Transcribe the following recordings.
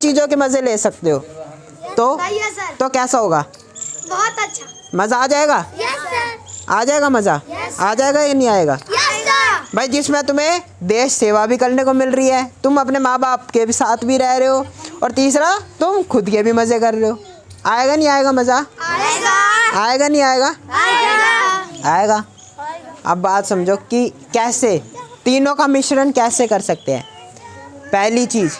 चीज़ों के मज़े ले सकते हो तो कैसा होगा? बहुत अच्छा। मज़ा आ जाएगा? Yes sir. आ जाएगा मज़ा? आ जाएगा या नहीं आएगा? Yes sir. भाई जिसमें तुम्हें देश सेवा भी करने को मिल रही है, तुम अपने माँ बाप के भी साथ भी रह रहे हो, और तीसरा तुम खुद के भी मज़े कर रहे हो। आएगा नहीं आएगा मज़ा? आएगा। आएगा नहीं आएगा? आएगा। आएगा। अब बात समझो कि कैसे तीनों का मिश्रण कैसे कर सकते हैं। पहली चीज़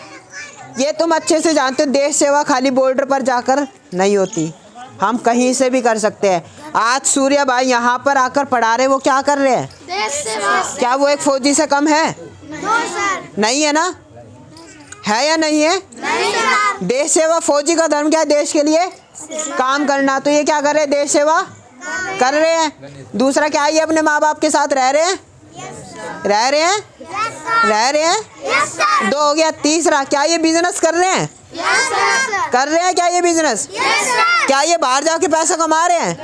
ये तुम अच्छे से जानते हो, देश सेवा खाली बॉर्डर पर जाकर नहीं होती, हम कहीं से भी कर सकते हैं। आज सूर्य भाई यहाँ पर आकर पढ़ा रहे, वो क्या कर रहे हैं? देश सेवा। क्या वो एक फौजी से कम है? No sir. नहीं है ना? है या नहीं है? नहीं सर। देश सेवा, फौजी का धर्म क्या है? देश के लिए काम करना। तो ये क्या कर रहे हैं? देश सेवा कर रहे हैं। दूसरा क्या है? ये अपने माँ बाप के साथ रह रहे हैं, रह रहे हैं, रह रहे हैं। 2 हो गया। तीसरा क्या ये बिजनेस कर रहे हैं? कर रहे हैं क्या ये बिजनेस? क्या ये बाहर जाके पैसा कमा रहे हैं?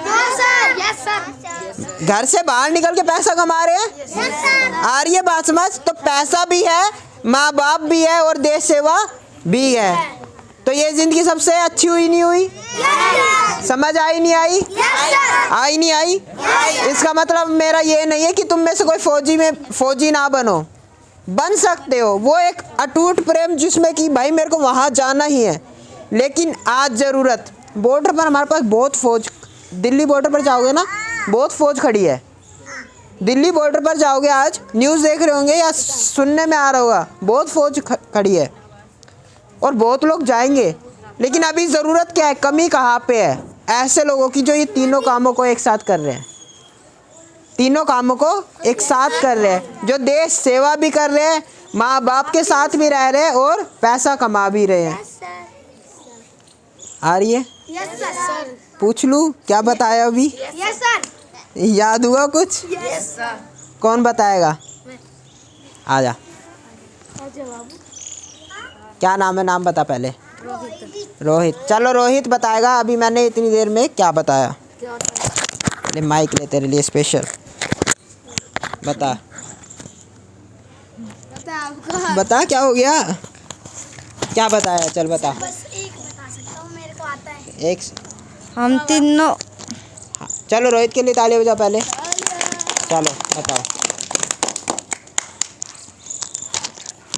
घर से बाहर निकल के पैसा कमा रहे हैं? आ रही है बात समझ? तो पैसा भी है, माँ बाप भी है, और देश सेवा भी है। तो ये जिंदगी सबसे अच्छी हुई नहीं हुई? समझ आई नहीं आई? आई नहीं आई? इसका मतलब मेरा ये नहीं है कि तुम में से कोई फौजी ना बनो, बन सकते हो। वो एक अटूट प्रेम जिसमें कि भाई मेरे को वहाँ जाना ही है। लेकिन आज ज़रूरत, बॉर्डर पर हमारे पास बहुत फ़ौज, दिल्ली बॉर्डर पर जाओगे ना, बहुत फ़ौज खड़ी है। दिल्ली बॉर्डर पर जाओगे, आज न्यूज़ देख रहे होंगे या सुनने में आ रहा होगा, बहुत फ़ौज खड़ी है और बहुत लोग जाएंगे। लेकिन अभी ज़रूरत क्या है? कमी कहाँ पे है? ऐसे लोगों की जो ये तीनों कामों को एक साथ कर रहे हैं, तीनों कामों को एक साथ कर रहे हैं, जो देश सेवा भी कर रहे हैं, माँ बाप के साथ भी रह रहे हैं और पैसा कमा भी रहे हैं। आ रही है? पूछ लूँ क्या बताया अभी? याद हुआ कुछ? कौन बताएगा? आजा। क्या नाम है? नाम बता पहले। रोहित। चलो रोहित बताएगा। अभी मैंने इतनी देर में क्या बताया? ले माइक ले तेरे लिए स्पेशल। बता बता क्या हो गया? क्या बताया? चल बता। बस एक बता सकता हूँ, मेरे को आता है। एक हम तीनों। हाँ, चलो रोहित के लिए ताली बजाओ पहले। चलो बताओ,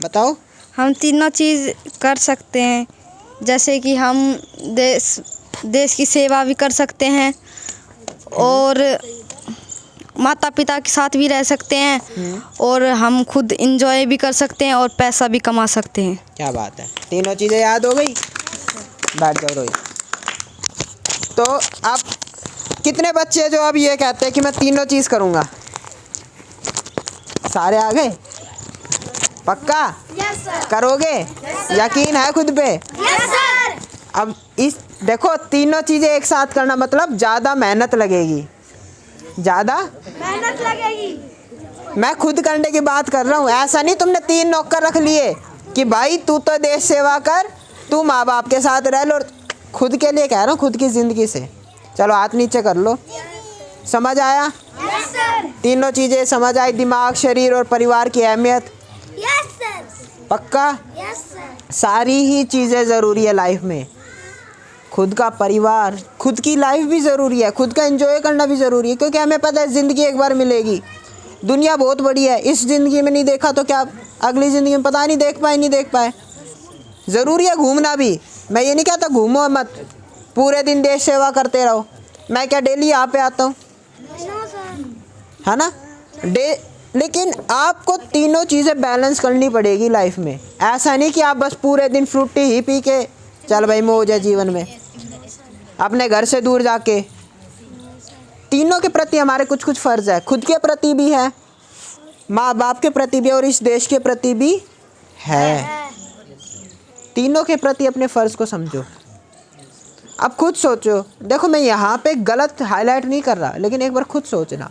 बताओ। हम तीनों चीज़ कर सकते हैं, जैसे कि हम देश की सेवा भी कर सकते हैं और माता पिता के साथ भी रह सकते हैं और हम खुद इंजॉय भी कर सकते हैं और पैसा भी कमा सकते हैं। क्या बात है, तीनों चीज़ें याद हो गई। बैठ जाओ रोहित। तो अब कितने बच्चे जो अब ये कहते हैं कि मैं तीनों चीज़ करूँगा? सारे आ गए? पक्का करोगे? यकीन है खुद पे? अब इस देखो, तीनों चीज़ें एक साथ करना मतलब ज़्यादा मेहनत लगेगी, ज़्यादा मेहनत लगेगी। मैं खुद करने की बात कर रहा हूँ। ऐसा नहीं तुमने 3 नौकर रख लिए कि भाई तू तो देश सेवा कर, तू माँ बाप के साथ रह लो। और खुद के लिए कह रहा हूँ, खुद की ज़िंदगी से। चलो हाथ नीचे कर लो। समझ आया? तीनों चीज़ें समझ आई? दिमाग, शरीर और परिवार की अहमियत? पक्का? सारी ही चीज़ें ज़रूरी है लाइफ में। खुद का परिवार, खुद की लाइफ भी ज़रूरी है, खुद का एंजॉय करना भी ज़रूरी है, क्योंकि हमें पता है ज़िंदगी एक बार मिलेगी। दुनिया बहुत बड़ी है, इस ज़िंदगी में नहीं देखा तो क्या अगली ज़िंदगी में पता नहीं देख पाए। ज़रूरी है घूमना भी। मैं ये नहीं कहता घूमो मत, पूरे दिन देश सेवा करते रहो। मैं क्या डेली यहाँ पे आता हूँ, है ना? लेकिन आपको तीनों चीज़ें बैलेंस करनी पड़ेगी लाइफ में। ऐसा नहीं कि आप बस पूरे दिन फ्रूटी ही पी के चल भाई मौज है जीवन में। अपने घर से दूर जाके तीनों के प्रति हमारे कुछ कुछ फ़र्ज़ है। खुद के प्रति भी है, माँ बाप के प्रति भी, और इस देश के प्रति भी है। तीनों के प्रति अपने फ़र्ज़ को समझो। अब खुद सोचो, देखो मैं यहाँ पे गलत हाईलाइट नहीं कर रहा, लेकिन एक बार खुद सोचना,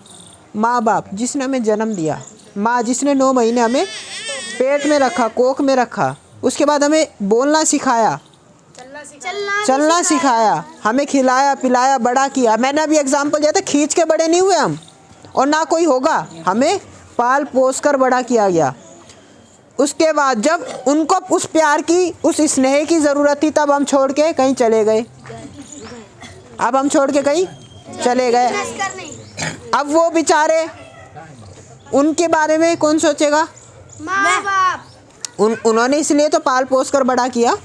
माँ बाप जिसने हमें जन्म दिया, माँ जिसने 9 महीने हमें पेट में रखा, कोख में रखा, उसके बाद हमें बोलना सिखाया, चलना सिखाया, हमें खिलाया पिलाया, बड़ा किया। मैंने अभी एग्जाम्पल दिया था, खींच के बड़े नहीं हुए हम, और ना कोई होगा, हमें पाल पोस कर बड़ा किया गया। उसके बाद जब उनको उस प्यार की, उस स्नेह की ज़रूरत थी, तब हम छोड़ के कहीं चले गए। अब हम छोड़ के कहीं चले गए। अब वो बेचारे, उनके बारे में कौन सोचेगा? माँ बाप। उन्होंने इसलिए तो पाल पोस कर बड़ा किया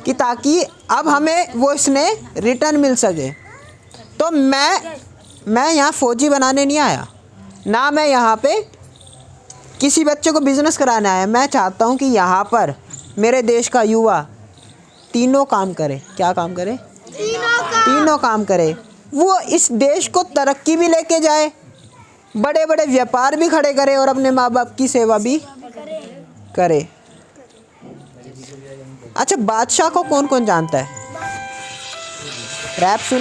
कि ताकि अब हमें वो स्नेह रिटर्न मिल सके। तो मैं यहाँ फौजी बनाने नहीं आया, ना मैं यहाँ पे किसी बच्चे को बिजनेस कराने आया। मैं चाहता हूँ कि यहाँ पर मेरे देश का युवा तीनों काम करे। क्या काम करे? तीनों काम करे। वो इस देश को तरक्की भी लेके जाए, बड़े बड़े व्यापार भी खड़े करे और अपने माँ बाप की सेवा भी करे। अच्छा, बादशाह को कौन कौन जानता है? रैप सुनी?